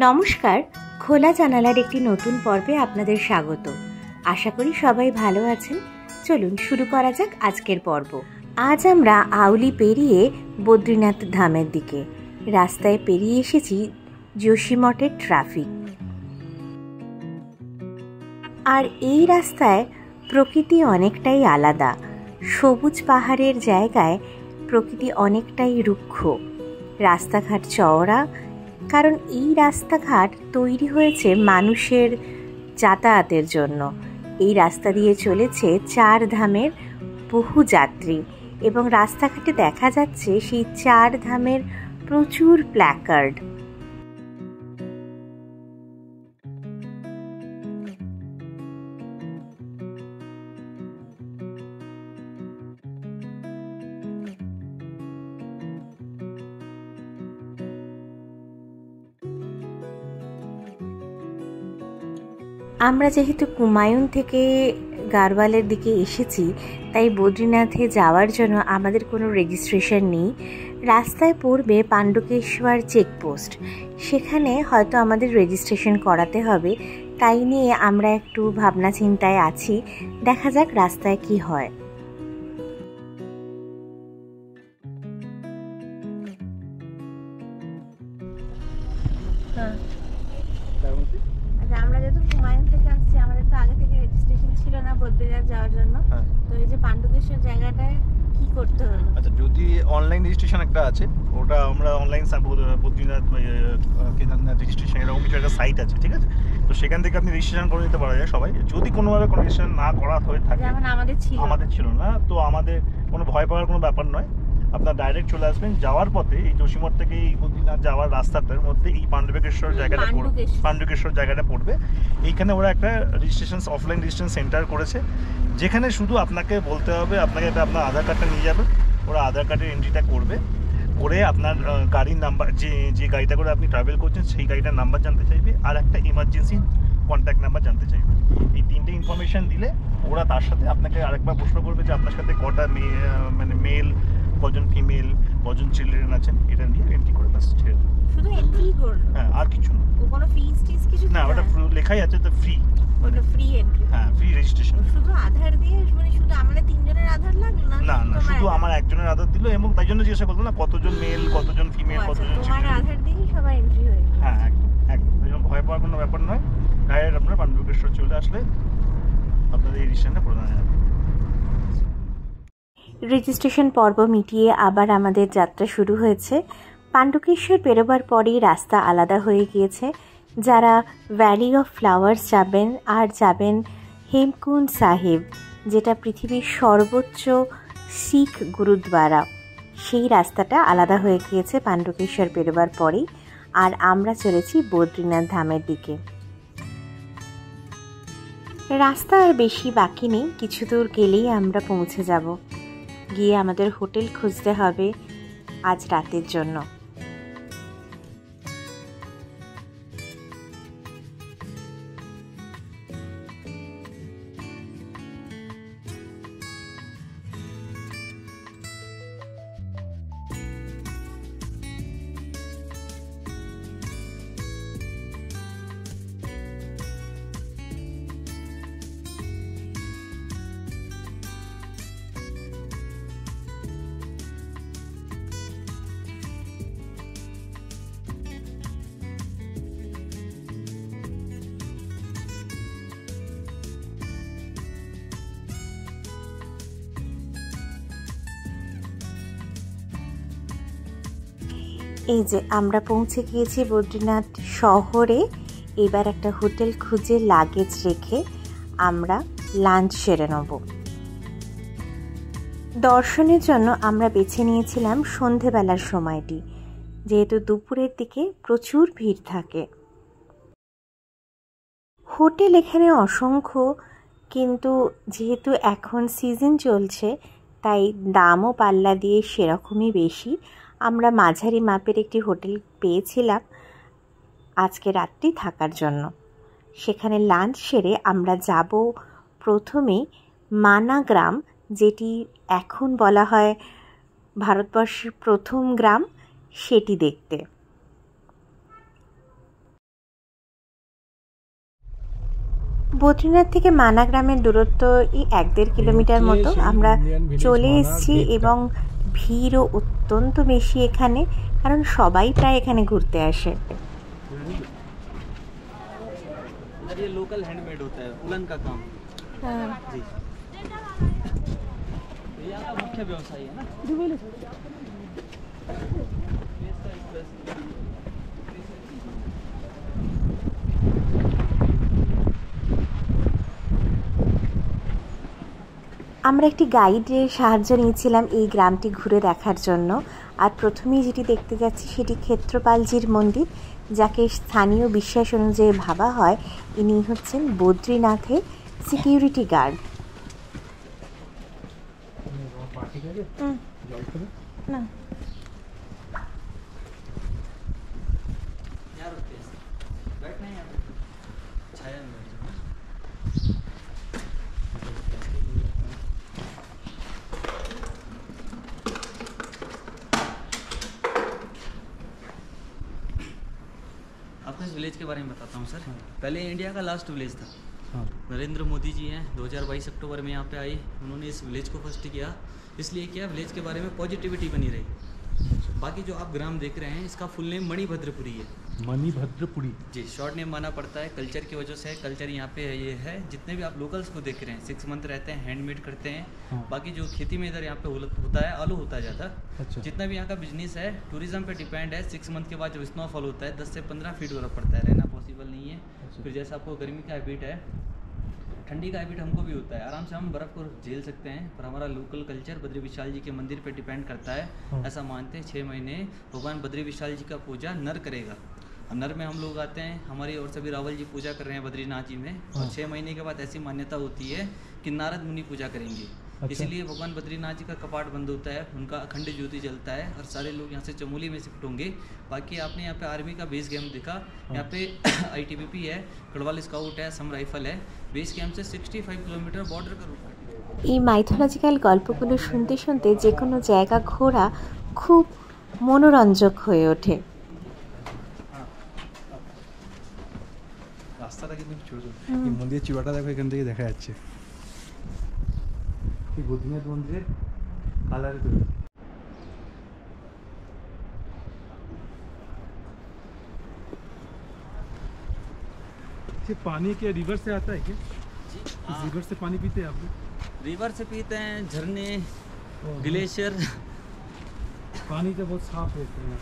নমস্কার, খোলা জানালার একটি নতুন পর্বে আপনাদের স্বাগত। আশা করি সবাই ভালো আছেন। চলুন শুরু করা যাক আজকের পর্ব। আজ আমরা আউলি পেরিয়ে বদ্রীনাথ ধামের দিকে রাস্তায় পেরিয়ে এসেছি যোশীমঠের ট্রাফিক। আর এই রাস্তায় প্রকৃতি অনেকটাই আলাদা। সবুজ পাহাড়ের জায়গায় প্রকৃতি অনেকটাই রুক্ষ, রাস্তাঘাট চওড়া, কারণ এই রাস্তাঘাট তৈরি হয়েছে মানুষের যাতায়াতের জন্য। এই রাস্তা দিয়ে চলেছে 4 ধামের বহু যাত্রী এবং রাস্তাঘাটে দেখা যাচ্ছে সেই 4 ধামের প্রচুর প্ল্যাকার্ড। আমরা যেহেতু কুমায়ুন থেকে গাড়ওয়ালের দিকে এসেছি, তাই বদ্রীনাথে যাওয়ার জন্য আমাদের কোনো রেজিস্ট্রেশন নেই। রাস্তায় পড়বে পাণ্ডুকেশ্বর চেকপোস্ট, সেখানে হয়তো আমাদের রেজিস্ট্রেশন করাতে হবে। তাই নিয়ে আমরা একটু ভাবনা চিন্তায় আছি, দেখা যাক রাস্তায় কি হয়। আমরা যেহেতু কুমায়ুন থেকে আসছি, আমাদের তো আগে থেকে রেজিস্ট্রেশন ছিল না বদ্রীনাথ যাওয়ার জন্য। তো এই যে পাণ্ডুকেশ্বর জায়গাটায় কি করতে হলো? আচ্ছা, যদি অনলাইন রেজিস্ট্রেশন একটা আছে, ওটা আমরা অনলাইন বদ্রীনাথ কেদারনাথ রেজিস্ট্রেশন এরকম কিছু একটা সাইট আছে, ঠিক আছে? তো সেখান থেকে আপনি রেজিস্ট্রেশন করে নিতে পারা যায় সবাই। যদি কোনোভাবে কোনো রেজিস্ট্রেশন না করা হয়ে থাকে, যেমন আমাদের ছিল না, তো আমাদের কোনো ভয় পাওয়ার কোনো ব্যাপার নয়। আপনার ডাইরেক্ট চলে আসবেন। যাওয়ার পথে এই যোশীমঠ থেকে এই বদ্রীনাথ যাওয়ার রাস্তাটার মধ্যে এই পাণ্ডুকেশ্বর জায়গাটা পড়বে। এইখানে ওরা একটা রেজিস্ট্রেশন, অফলাইন রেজিস্ট্রেশন সেন্টার করেছে, যেখানে শুধু আপনাকে বলতে হবে, আপনাকে আপনার আধার কার্ডটা নিয়ে যাবেন। ওরা আধার কার্ডের এন্ট্রিটা করবে, করে আপনার গাড়ির নাম্বার, যে গাড়িটা করে আপনি ট্রাভেল করছেন সেই গাড়িটার নাম্বার জানতে চাইবে, আর একটা ইমার্জেন্সি কন্ট্যাক্ট নাম্বার জানতে চাইবে। এই 3টে ইনফরমেশন দিলে ওরা তার সাথে আপনাকে আরেকবার প্রশ্ন করবে যে আপনার সাথে কটা মেল, কজন ফিমেল, কজন চিলড্রেন আছেন, এটা নিয়ে এন্ট্রি করে বাস ছেড়ে দেবে। শুধু এন্ট্রি করবে? হ্যাঁ, আর কিছু না। কোনো ফিস কিছু না, ওটা লেখাই আছে তো, ফ্রি। ওটা ফ্রি এন্ট্রি? হ্যাঁ, ফ্রি রেজিস্ট্রেশন। শুধু আধার দিয়ে, মানে শুধু আমাদের 3 জনের আধার লাগলো না? না, শুধু আমার একজনের আধার দিল, এবং তাই জন্য জিজ্ঞাসা করলো না কতজন মেল, কতজন ফিমেল, কতজন চিলড্রেন। তোমার আধার দিয়েই সবাই এন্ট্রি হয়ে গেল? হ্যাঁ, একদম ভয় পাওয়ার কোনো ব্যাপার নয়। ডাইরেক্ট আপনারা পাণ্ডুকেশ্বর চলে আসলে আপনাদের এই রেজিস্ট্রেশনটা করে দেওয়া যাবে। রেজিস্ট্রেশন পর্ব মিটিয়ে আবার আমাদের যাত্রা শুরু হয়েছে। পাণ্ডুকেশ্বর পেরোবার পরেই রাস্তা আলাদা হয়ে গিয়েছে। যারা ভ্যালি অফ ফ্লাওয়ার্স যাবেন আর যাবেন হেমকুণ্ড সাহেব, যেটা পৃথিবীর সর্বোচ্চ শিখ গুরুদ্বারা, সেই রাস্তাটা আলাদা হয়ে গিয়েছে পাণ্ডুকেশ্বর পেরোবার পরেই। আর আমরা চলেছি বদ্রীনাথ ধামের দিকে। রাস্তা আর বেশি বাকি নেই, কিছু দূর গেলেই আমরা পৌঁছে যাব। গিয়ে আমাদের হোটেল খুঁজতে হবে আজ রাতের জন্য। এই যে আমরা পৌঁছে গিয়েছি বদ্রীনাথ শহরে। এবার একটা হোটেল খুঁজে লাগেজ রেখে আমরা লাঞ্চ সেরে নেব। দর্শনের জন্য আমরা বেছে নিয়েছিলাম সন্ধেবেলার সময়টি, যেহেতু দুপুরের দিকে প্রচুর ভিড় থাকে। হোটেল এখানে অসংখ্য, কিন্তু যেহেতু এখন সিজন চলছে তাই দামও পাল্লা দিয়ে সেরকমই বেশি। আমরা মাঝারি মাপের একটি হোটেল পেয়েছিলাম আজকে রাত্রি থাকার জন্য। সেখানে লাঞ্চ সেরে আমরা যাব প্রথমে মানা গ্রাম, যেটি এখন বলা হয় ভারতবর্ষের প্রথম গ্রাম, সেটি দেখতে। বদ্রীনাথ থেকে মানা গ্রামের দূরত্ব এই 1-1.5 কিলোমিটার মতো। আমরা চলে এসেছি এবং ভিড়ও অত্যন্ত বেশি এখানে, কারণ সবাই প্রায় এখানে ঘুরতে আসে। ये लोकल हैंडमेड होता है, उलन का काम। हाँ जी, यहाँ का मुख्य व्यवसाय है ना। আমরা একটি গাইডের সাহায্য নিয়েছিলাম এই গ্রামটি ঘুরে দেখার জন্য। আর প্রথমেই যেটি দেখতে যাচ্ছি সেটি ক্ষেত্রপালজির মন্দির, যাকে স্থানীয় বিশ্বাস অনুযায়ী ভাবা হয় ইনি হচ্ছেন বদ্রীনাথের সিকিউরিটি গার্ড। না आपको इस विलेज के बारे में बताता हूँ सर। पहले इंडिया का लास्ट विलेज था। नरेंद्र मोदी जी हैं, 2022 अक्टूबर में यहाँ पे आए, उन्होंने इस विलेज को फर्स्ट किया। इसलिए क्या विलेज के बारे में पॉजिटिविटी बनी रही। बाकी जो आप ग्राम देख रहे हैं इसका फुल नेम मणिभद्रपुरी है। मणिभद्रपुरी जी, शॉर्ट नेम माना पड़ता है कल्चर की वजह से। कल्चर यहाँ पे ये है, जितने भी आप लोकल्स को देख रहे हैं 6 मंथ रहते हैं, हैंडमेड करते हैं। बाकी जो खेती में इधर यहाँ पे होता है, आलू होता है ज़्यादा। अच्छा। जितना भी यहाँ का बिजनेस है टूरिज्म पे डिपेंड है। 6 मंथ के बाद जब स्नोफॉल होता है 10 से 15 फीट बर्फ पड़ता है, रहना पॉसिबल नहीं है। फिर जैसे आपको गर्मी का हैबिट है, ठंडी का हैबिट हमको भी होता है, आराम से हम बर्फ़ को झेल सकते हैं। पर हमारा लोकल कल्चर बद्री विशाल जी के मंदिर पे डिपेंड करता है। ऐसा मानते हैं 6 महीने भगवान बद्री विशाल जी का पूजा नर करेगा। नर में हम लोग आते हैं, हमारी और सभी रावल जी पूजा कर रहे हैं बद्रीनाथ जी में। और 6 महीने के बाद ऐसी मान्यता होती है कि नारद मुनि पूजा करेंगे। इसीलिए भगवान बद्रीनाथ जी का कपाट बंद होता है, उनका अखंड ज्योति जलता है और सारे लोग यहाँ से चमोली में शिफ्ट होंगे। बाकी आपने यहाँ पे आर्मी का बेस कैंप देखा, यहाँ पे ITBP है, गढ़वाल स्काउट है, सम राइफल है। बेस कैंप से 65 किलोमीटर बॉर्डर का रूट है। এই মাইথোলজিক্যাল গল্পগুলো শুনতে শুনতে যে কোনো জায়গা ঘোরা খুব মনোরঞ্জক হয়ে ওঠে। রাস্তাটা কিন্তু ছোট, এই মন্দিরের চূড়াটা দেখো, এখান থেকে দেখা যাচ্ছে এই বদ্রীনাথ মন্দিরের কালারে তৈরি। ये पानी के रिवर से आता है क्या? जी, इस रिवर से पानी पीते हैं आप लोग? रिवर से पीते हैं, झरने, ग्लेशियर। पानी तो बहुत साफ है यहाँ।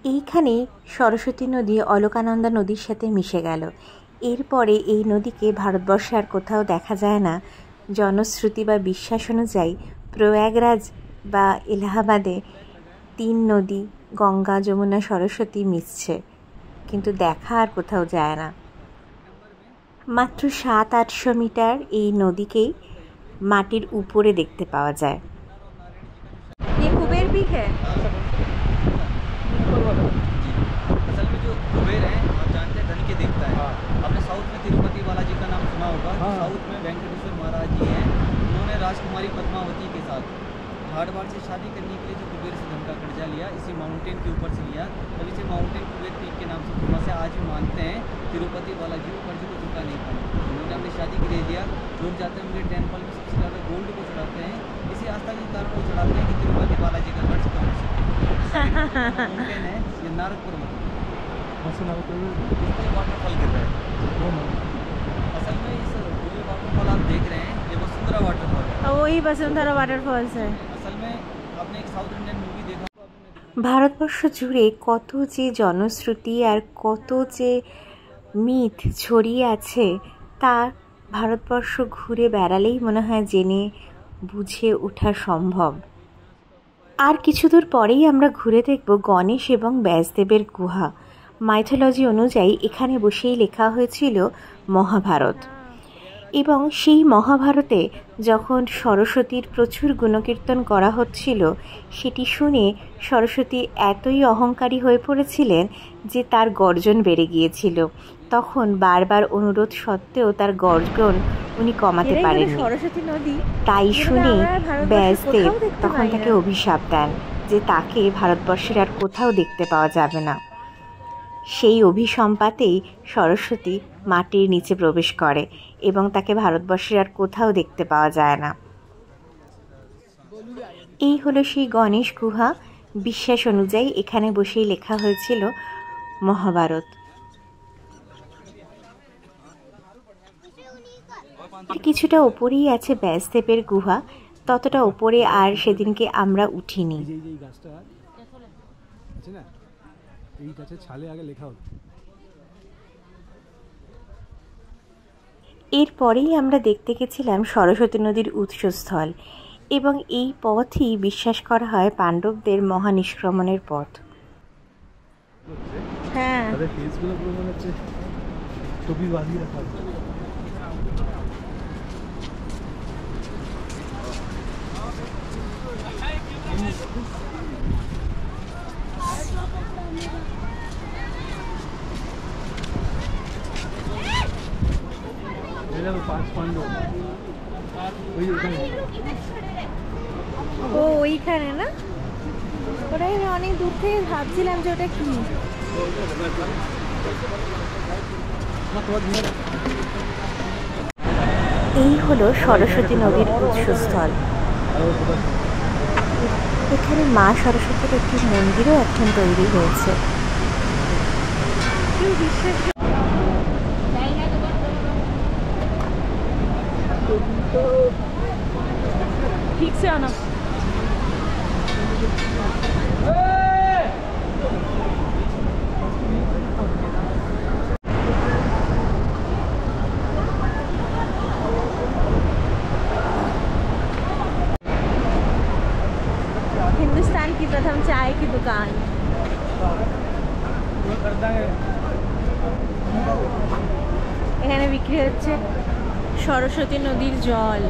এইখানে সরস্বতী নদী অলকানন্দা নদীর সাথে মিশে গেল। এরপরে এই নদীকে ভারতবর্ষে আর কোথাও দেখা যায় না। জনশ্রুতি বা বিশ্বাস অনুযায়ী প্রয়াগরাজ বা এলাহাবাদে 3 নদী গঙ্গা, যমুনা, সরস্বতী মিশছে, কিন্তু দেখা আর কোথাও যায় না। মাত্র 700-800 মিটার এই নদীকেই মাটির উপরে দেখতে পাওয়া যায়। ये कुबेर भी है। असल में जो कुबेर है आप जानते हैं धन के देवता है। आपने साउथ में तिरुपति बालाजी का नाम सुना होगा। साउथ में वेंकटेश्वर महाराज जी हैं, उन्होंने राजकुमारी पद्मावती के साथ हार्डवार से शादी करने के लिए जो कुबेर से धन का कर्जा लिया, इसी माउंटेन के ऊपर से लिया, तब इसे माउंटेन कुबेर पीक के नाम से फेमस है। आज भी मानते हैं तिरुपति बालाजी को कर्ज को चुका नहीं पाए, उन्होंने अपनी शादी के लिए दिया। लोग जाते हैं उनके टेम्पल में सबसे ज़्यादा गोल्ड को चढ़ाते हैं, इसी आस्था के कारण वो चढ़ाते हैं कि तिरुपति बालाजी का कर्ज कम हो सके। माउंटेन है ये नारदपुर में, वाटरफॉल गिर रहा है। असल में इस वाटरफॉल आप देख रहे हैं, ये वसुंधरा वाटरफॉल है। वही वसुंधरा वाटरफॉल्स है। असल में आपने एक साउथ इंडियन मूवी देखा, ভারতবর্ষ জুড়ে কত যে জনশ্রুতি আর কত যে মিথ ছড়িয়ে আছে তা ভারতবর্ষ ঘুরে বেড়ালেই মনে হয় জেনে বুঝে ওঠা সম্ভব। আর কিছু দূর পরেই আমরা ঘুরে দেখব গণেশ এবং ব্যাসদেবের গুহা। মাইথোলজি অনুযায়ী এখানে বসেই লেখা হয়েছিল মহাভারত, এবং সেই মহাভারতে যখন সরস্বতীর প্রচুর গুণকীর্তন করা হচ্ছিল, সেটি শুনে সরস্বতী এতই অহংকারী হয়ে পড়েছিলেন যে তার গর্জন বেড়ে গিয়েছিল। তখন বারবার অনুরোধ সত্ত্বেও তার গর্জন উনি কমাতে পারেননি। তাই শুনে ব্যাসদেব তখন তাকে অভিশাপ দেন যে তাকে ভারতবর্ষের আর কোথাও দেখতে পাওয়া যাবে না। সেই অভিসম্পাতেই সরস্বতী মাটির নিচে প্রবেশ করে এবং তাকে ভারতবর্ষের আর কোথাও দেখতে পাওয়া যায় না। এই হলো সেই গণেশ গুহা। বিশ্বাস অনুযায়ী এখানে বসেই লেখা হয়েছিল মহাভারত। কিছুটা ওপরেই আছে ব্যাসদেবের গুহা, ততটা ওপরে আর সেদিনকে আমরা উঠিনি। এরপরেই আমরা দেখতে গেছিলাম সরস্বতী নদীর উৎসস্থল, এবং এই পথই বিশ্বাস করা হয় পাণ্ডবদের মহানিষ্ক্রমণের পথ। হ্যাঁ, ও ওইখানে না, ওটাই আমি অনেক দূর থেকে ভাবছিলাম যে ওটা কি। এই হলো সরস্বতী নদীর উৎসস্থল। এখানে মা সরস্বতীর একটি মন্দিরও এখন তৈরি হয়েছে। ঠিক আছে আনা। हिंदुस्तान की प्रथम चाय की दुकान। এখানে বিক্রি হচ্ছে সরস্বতী নদীর জল।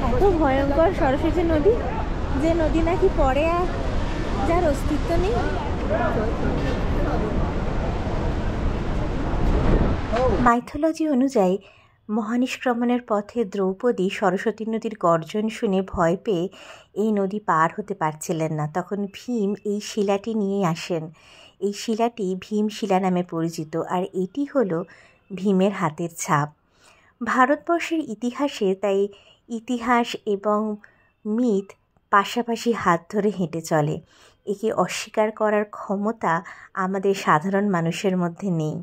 এত ভয়ঙ্কর সরস্বতী নদী, যে নদী নাকি পরে আর যার অস্তিত্ব নেই। মাইথোলজি অনুযায়ী মহানিষ্ক্রমণের পথে দ্রৌপদী সরস্বতী নদীর গর্জন শুনে ভয় পেয়ে এই নদী পার হতে পারছিলেন না। তখন ভীম এই শিলাটি নিয়ে আসেন। এই শিলাটি ভীম শিলা নামে পরিচিত, আর এটি হলো ভীমের হাতের ছাপ। ভারতবর্ষের ইতিহাসে তাই ইতিহাস এবং মিথ পাশাপাশি হাত ধরে হেঁটে চলে। একে অস্বীকার করার ক্ষমতা আমাদের সাধারণ মানুষের মধ্যে নেই।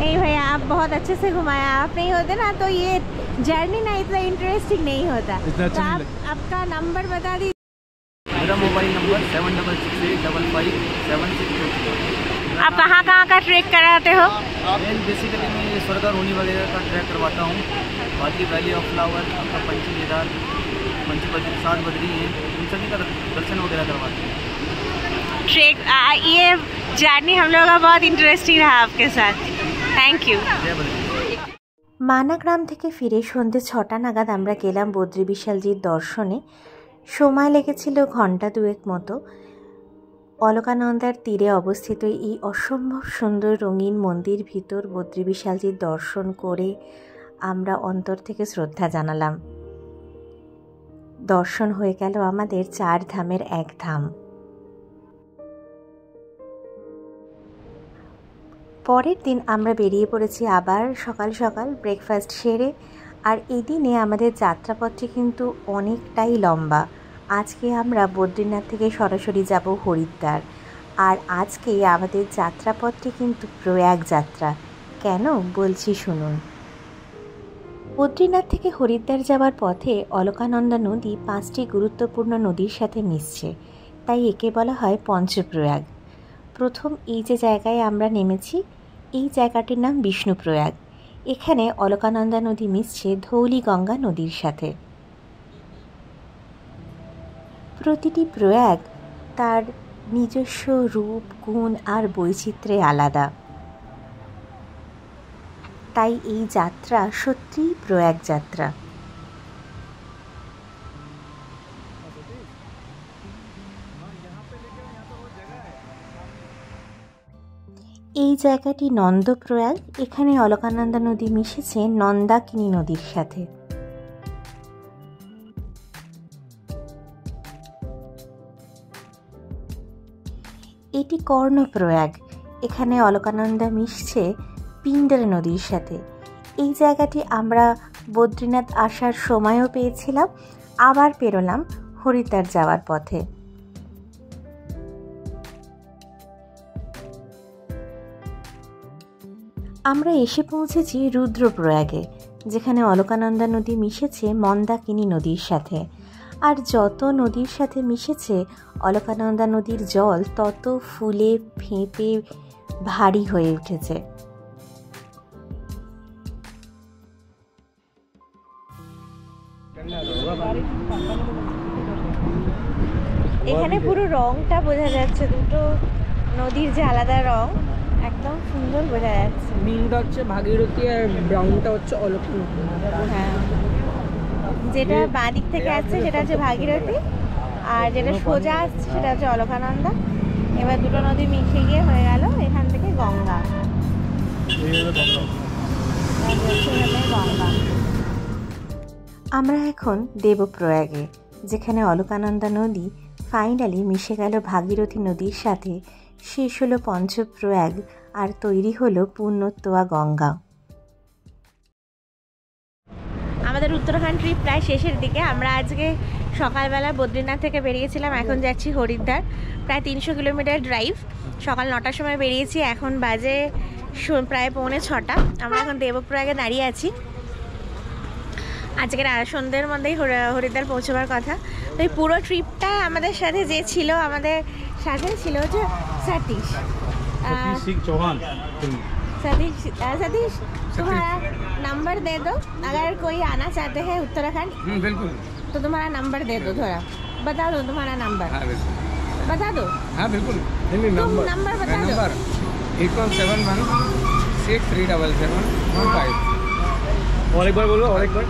नहीं भैया, आप बहुत अच्छे से घुमाया। आप नहीं होते ना तो ये जर्नी ना इतना इंटरेस्टिंग नहीं होता। तो आप आपका नंबर बता दीजिए। मेरा मोबाइल नंबर 7668557622। आप कहाँ का ट्रैक कराते हो? मैं बेसिकली मैं स्वर्गर होनी वगैरह का ट्रैक करवाता हूँ। बाकी वैली ऑफ फ्लावर, आपका पंची केदार, पंची बद्री, 7 बद्री है, इन सभी का दर्शन वगैरह करवाते हैं। ट्रैक ये जर्नी हम लोग का बहुत इंटरेस्टिंग रहा आपके साथ। Thank you. মানা গ্রাম থেকে ফিরে সন্ধ্যে 6টা নাগাদ আমরা গেলাম বদ্রী বিশালজির দর্শনে। সময় লেগেছিল ঘন্টা 2 মতো। অলকানন্দার তীরে অবস্থিত এই অসম্ভব সুন্দর রঙিন মন্দির ভিতর বদ্রী বিশালজির দর্শন করে আমরা অন্তর থেকে শ্রদ্ধা জানালাম। দর্শন হয়ে গেল আমাদের 4 ধামের এক ধাম। পরের দিন আমরা বেরিয়ে পড়েছি আবার সকাল সকাল ব্রেকফাস্ট সেরে। আর এই দিনে আমাদের যাত্রাপথটি কিন্তু অনেকটাই লম্বা। আজকে আমরা বদ্রীনাথ থেকে সরাসরি যাব হরিদ্বার, আর আজকে আমাদের যাত্রাপথটি কিন্তু প্রয়াগ যাত্রা। কেন বলছি শুনুন। বদ্রীনাথ থেকে হরিদ্বার যাওয়ার পথে অলকানন্দা নদী 5টি গুরুত্বপূর্ণ নদীর সাথে মিশছে, তাই একে বলা হয় পঞ্চপ্রয়াগ। প্রথম এই যে জায়গায় আমরা নেমেছি, এই জায়গাটির নাম বিষ্ণুপ্রয়াগ। এখানে অলকানন্দা নদী মিশছে ধৌলি গঙ্গা নদীর সাথে। প্রতিটি প্রয়াগ তার নিজস্ব রূপ, গুণ আর বৈচিত্র্যে আলাদা, তাই এই যাত্রা সত্যিই প্রয়াগ যাত্রা। এই জায়গাটি নন্দপ্রয়াগ। এখানে অলকানন্দা নদী মিশেছে নন্দাকিনী নদীর সাথে। এটি এটি কর্ণপ্রয়াগ। এখানে অলকানন্দা মিশছে পিণ্ডার নদীর সাথে। এই জায়গাটি আমরা বদ্রীনাথ আসার সময়ও পেয়েছিলাম, আবার পেরোলাম হরিদ্বার যাওয়ার পথে। আমরা এসে পৌঁছেছি রুদ্রপ্রয়াগে, যেখানে অলকানন্দা নদী মিশেছে মন্দাকিনী নদীর সাথে। আর যত নদীর সাথে মিশেছে অলকানন্দা নদীর জল তত ফুলে ফেঁপে ভারী হয়ে উঠেছে। এখানে পুরো রংটা বোঝা যাচ্ছে, দুটো নদীর যে আলাদা রং একদম সুন্দর বোঝা যাচ্ছে। নীলটা হচ্ছে ভাগীরথী আর ব্রাউনটা হচ্ছে অলকানন্দা। হ্যাঁ, যেটা বাঁ দিক থেকে আসছে সেটা হচ্ছে ভাগীরথী, আর যেটা সোজা আসছে সেটা হচ্ছে অলকানন্দা। এবার দুটো নদী মিশে গিয়ে হয়ে গেল এখান থেকে গঙ্গা। আমরা এখন দেবপ্রয়াগে, যেখানে অলকানন্দা নদী ফাইনালি মিশে গেল ভাগীরথী নদীর সাথে। শেষ হলো পঞ্চপ্রয়াগ আর তৈরি হলো পূর্ণোত্তোয়া গঙ্গা। আমাদের উত্তরাখণ্ড ট্রিপ প্রায় শেষের দিকে। আমরা আজকে সকালবেলা বদ্রীনাথ থেকে বেরিয়েছিলাম, এখন যাচ্ছি হরিদ্বার। প্রায় 300 কিলোমিটার ড্রাইভ। সকাল 9টার সময় বেরিয়েছি, এখন বাজে প্রায় 5:45। আমরা এখন দেবপ্রয়াগে দাঁড়িয়ে আছি। আজকের সন্ধ্যের মধ্যেই হরিদ্বার পৌঁছবার কথা। তো এই পুরো ট্রিপটা আমাদের সাথে যে ছিল, আমাদের সাথে ছিল হচ্ছে सतीश सिंह चौहान। सतीश तुम्हारा नंबर दे दो, अगर कोई आना चाहते हैं उत्तराखंड। बिल्कुल। तो तुम्हारा नंबर दे दो, थोड़ा बता दो तुम्हारा नंबर। हाँ बिल्कुल बता दो। हाँ बिल्कुल। नंबर बता दो। 8171637715। और एक बार बोलो, और एक बार।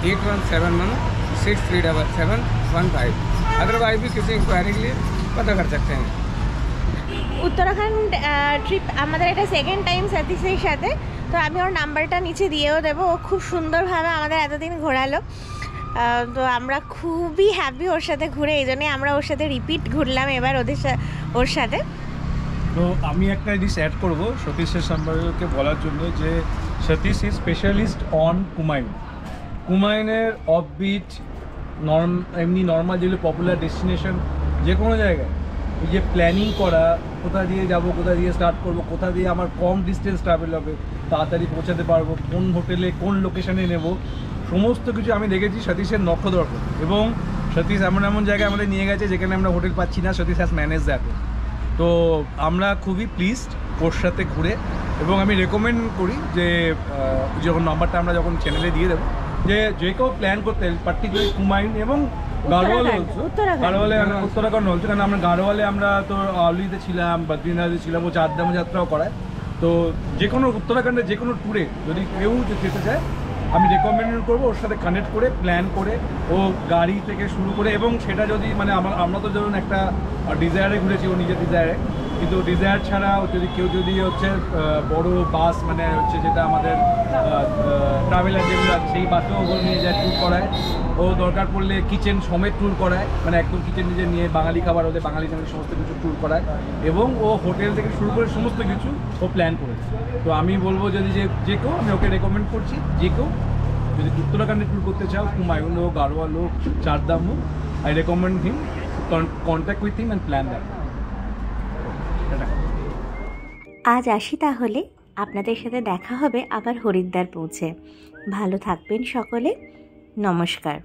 8171637715। अदरवाइज भी किसी इंक्वायरी के लिए पता कर सकते हैं। উত্তরাখণ্ড ট্রিপ আমাদের এটা সেকেন্ড টাইম সতীশের সাথে। তো আমি ওর নাম্বারটা নিচে দিয়েও দেবো। ও খুব সুন্দরভাবে আমাদের এতদিন ঘোরালো। তো আমরা খুবই হ্যাপি ওর সাথে ঘুরে, এই জন্যই আমরা ওর সাথে রিপিট ঘুরলাম এবার ওর সাথে। তো আমি একটা জিনিস অ্যাড করবো সতীশের সম্পর্কে বলার জন্য, যে Satish is specialist on Kumaon. কুমায়ুনের অফবিট এমনি নর্মাল যেগুলো পপুলার ডেস্টিনেশন, যে কোনো জায়গায় এই যে প্ল্যানিং করা, কোথা দিয়ে যাব, কোথা দিয়ে স্টার্ট করব, কোথা দিয়ে আমার কম ডিস্টেন্স ট্রাভেল হবে, তাড়াতাড়ি পৌঁছাতে পারবো, কোন হোটেলে কোন লোকেশানে নেব, সমস্ত কিছু আমি দেখেছি সতীশের নখদর্পণ। এবং সতীশ এমন এমন জায়গায় আমাদের নিয়ে গেছে যেখানে আমরা হোটেল পাচ্ছি না, সতীশ হ্যাজ ম্যানেজ দ্যাট। তো আমরা খুবই প্লিজড ওর সাথে ঘুরে। এবং আমি রেকমেন্ড করি যে যখন নাম্বারটা আমরা যখন চ্যানেলে দিয়ে দেবো, যে যে কেউ প্ল্যান করতে পার্টিকুলারলি কুমায়ুন এবং গাড়োয়ালে উত্তরাখণ্ড হচ্ছে, কারণ আমরা গাড়োয়ালে আমরা তো আউলিতে ছিলাম, বদ্রীনাথে ছিলাম, ও চারধাম যাত্রাও করায়। তো যে কোনো উত্তরাখণ্ডের যে কোনো ট্যুরে যদি কেউ যেতে চায়, আমি রেকমেন্ড করবো ওর সাথে কানেক্ট করে প্ল্যান করে, ও গাড়ি থেকে শুরু করে। এবং সেটা যদি মানে আমরা তো ধরুন একটা ডিজায়ারে ঘুরেছি, ও নিজের ডিজায়ারে, কিন্তু ডিজায়ার ছাড়াও যদি কেউ যদি হচ্ছে বড় বাস মানে হচ্ছে যেটা আমাদের ট্রাভেলার যেগুলো আছে, সেই বাসেও ওগুলো নিয়ে যায়, ট্যুর করায়। ও দরকার পড়লে কিচেন সমেত ট্যুর করায়, মানে একদম কিচেন নিজে নিয়ে বাঙালি খাবার ওদের বাঙালি সঙ্গে সমস্ত কিছু ট্যুর করায়। এবং ও হোটেল থেকে শুরু করে সমস্ত কিছু ও প্ল্যান করেছে। তো আমি বলবো যদি যে কেউ, আমি ওকে রেকমেন্ড করছি, যে কেউ যদি উত্তরাখণ্ডে ট্যুর করতে চাও, কুমায়ুন হোক, গাড়োয়াল হোক, চারধাম হোক, I recommend him, contact with him and plan that. আজ আসি তাহলে, আপনাদের সাথে দেখা হবে আবার হরিদ্বার পৌঁছে। ভালো থাকবেন সকলে, নমস্কার।